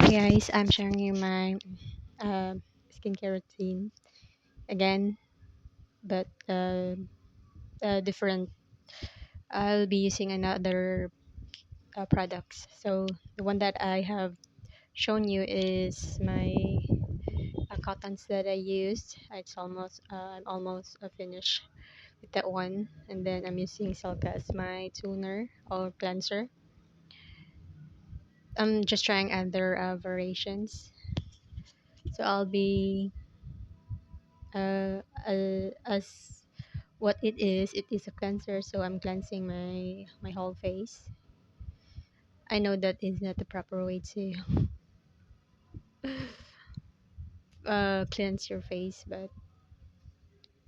Guys, I'm sharing you my uh, skincare routine again, but different. I'll be using another products. So the one that I have shown you is my cottons that I used. I'm almost finished with that one, and then I'm using Silka as my toner or cleanser. I'm just trying other variations. So I'll be as what it is a cleanser, so I'm cleansing my whole face. I know that is not the proper way to cleanse your face, but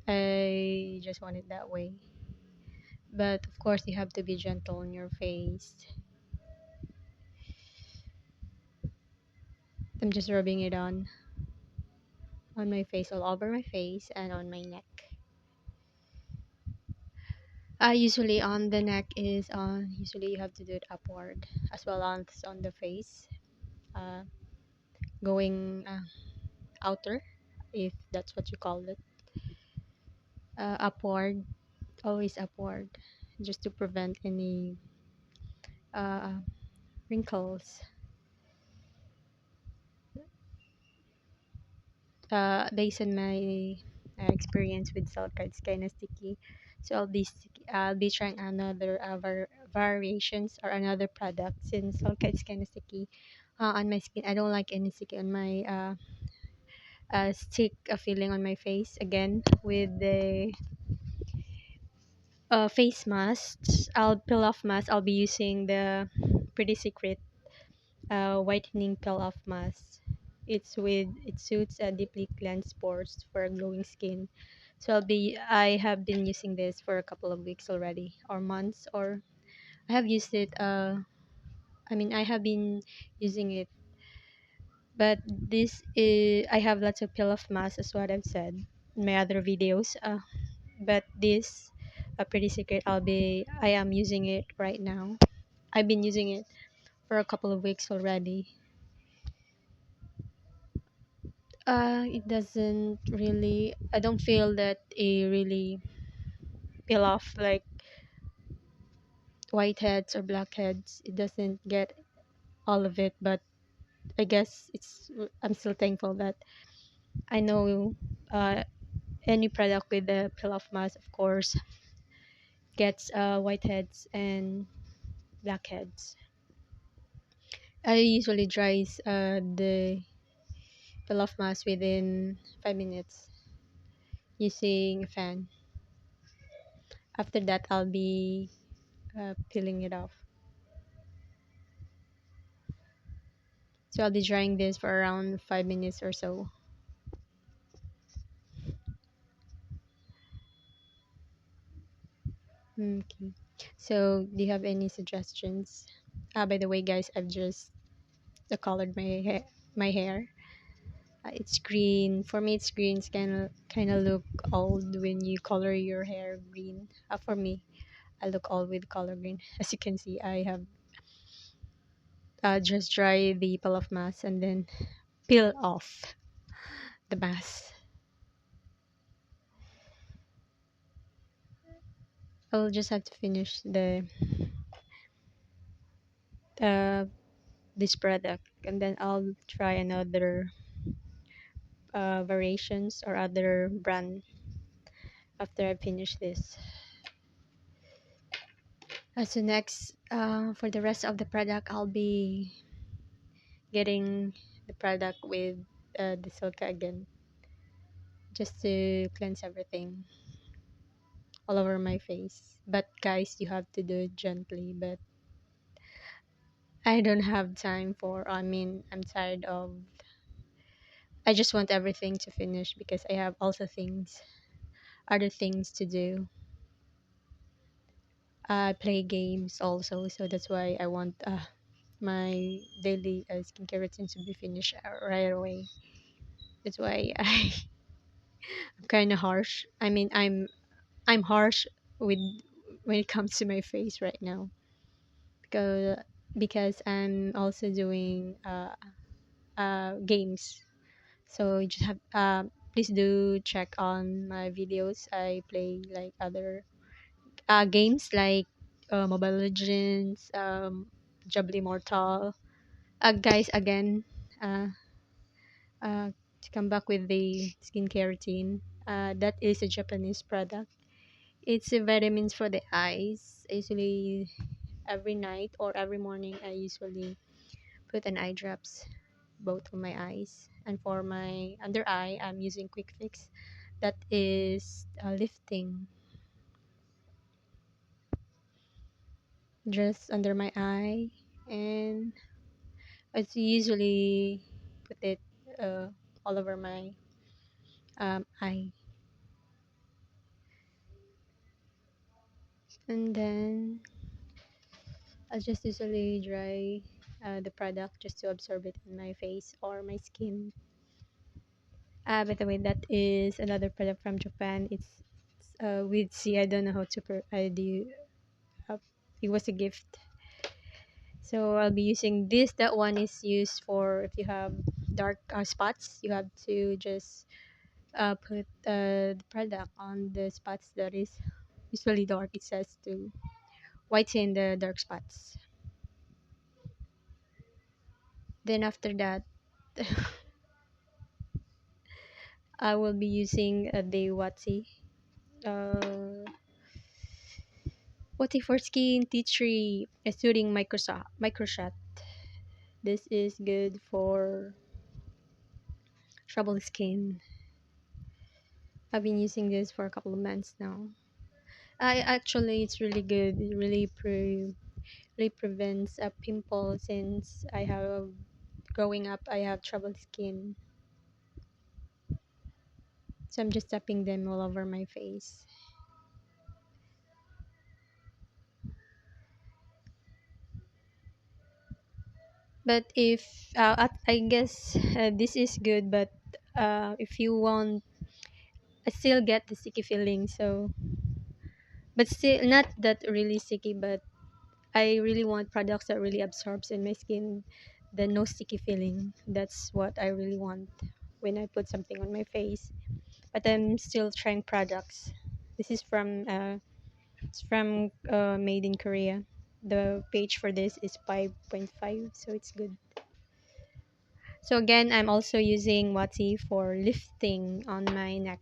I just want it that way. But of course you have to be gentle on your face. I'm just rubbing it on my face, all over my face and on my neck. Usually on the neck is on usually you have to do it upward, as well as on the face, uh, going outer, if that's what you call it. Upward, always upward, just to prevent any uh, wrinkles. Based on my experience with Silk, it's kind of sticky, so I'll be trying another variations or another product, since Silk it's kind of sticky on my skin. I don't like any sticky on my stick feeling on my face. Again, with the face masks, I'll peel off mask. I'll be using the Pretty Secret whitening peel off mask. It suits a deeply cleansed pores for a glowing skin. So I have been using this for a couple of weeks already, or months, or I have used it. I have been using it, but this is I have lots of peel off masks, as what I've said in my other videos. But this a Pretty Secret, I am using it right now. I've been using it for a couple of weeks already. It doesn't really. I don't feel that it really peel off like whiteheads or blackheads. It doesn't get all of it, but I guess it's. I'm still thankful that I know any product with the peel off mask, of course, gets whiteheads and blackheads. I usually dries the peel off mask within 5 minutes using a fan. After that, I'll be peeling it off. So I'll be drying this for around 5 minutes or so. Okay. So do you have any suggestions? By the way, guys, I've just colored my hair. It's green. For me, it's green. It's kind of look old when you color your hair green. For me, I look old with color green. As you can see, I have just dry the peel off mask and then peel off the mask. I'll just have to finish uh, this product, and then I'll try another variations or other brand after I finish this. So next, for the rest of the product, I'll be getting the product with the Silka again, just to cleanse everything all over my face. But guys, you have to do it gently. But I don't have time for. I'm tired of. I just want everything to finish because I have also other things to do. I play games also, so that's why I want my daily skincare routine to be finished right away. That's why I'm kind of harsh. I'm harsh with when it comes to my face right now, because I'm also doing games. So you just have please do check on my videos. I play like other games like Mobile Legends, Diablo Immortal. Guys, again, uh, to come back with the skincare routine, that is a Japanese product. It's a vitamins for the eyes. Usually, every night or every morning, I usually put an eye drops both on my eyes. And for my under eye, I'm using Quick Fix. That is lifting just under my eye, and I usually put it uh, all over my eye, and then I just usually dry the product just to absorb it in my face or my skin. By the way, that is another product from Japan. It's with C. I don't know how to I do. Uh, it was a gift, so I'll be using this. That one is used for if you have dark spots. You have to just put the product on the spots that is usually dark. It says to whiten the dark spots. Then after that, I will be using the uh, Wati for Skin Tea Tree Soothing Microshot. This is good for troubled skin. I've been using this for a couple of months now. I actually it's really good. It really prevents a pimple since I have growing up I have troubled skin. So I'm just tapping them all over my face. But if I guess this is good, but if you want, I still get the sticky feeling. So, but still not that really sticky. But I really want products that really absorbs in my skin, the no sticky feeling. That's what I really want when I put something on my face. But I'm still trying products. This is from it's from made in Korea. The page for this is 5.5, so it's good. So again, I'm also using Wati for lifting on my neck.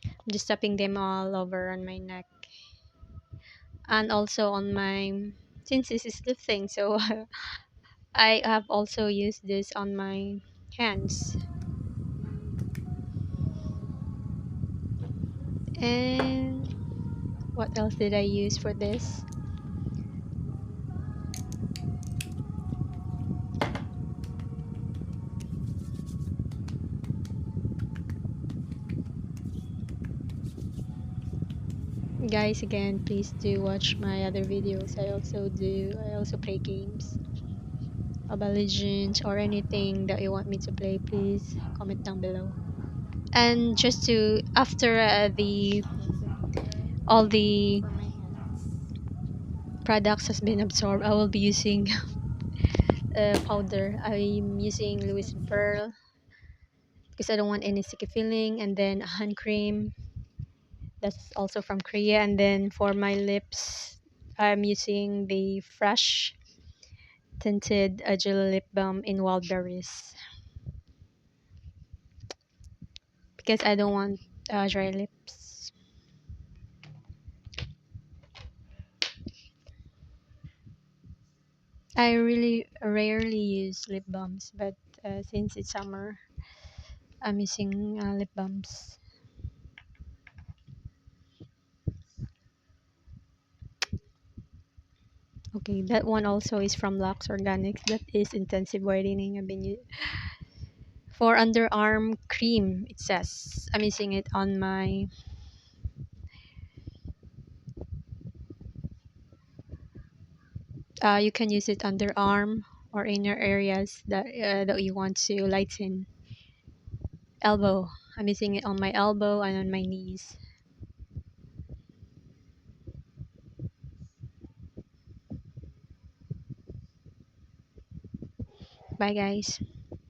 I'm just tapping them all over on my neck and also on my, since this is lifting, so I have also used this on my hands. And what else did I use for this? Guys, again, please do watch my other videos. I also play games, Mobile Legends, or anything that you want me to play. Please comment down below. And just to after the all the products has been absorbed, I will be using powder. I'm using Louis and Pearl because I don't want any sticky feeling, and then a hand cream that's also from Korea, and then for my lips I'm using the fresh tinted gel lip balm in wild berries because I don't want dry lips. I really rarely use lip balms, but since it's summer, I'm using lip balms. Okay, that one also is from Lux Organics. That is intensive whitening. I've been for underarm cream. It says I'm using it on my. You can use it underarm or inner areas that you want to lighten. Elbow. I'm using it on my elbow and on my knees. Bye, guys.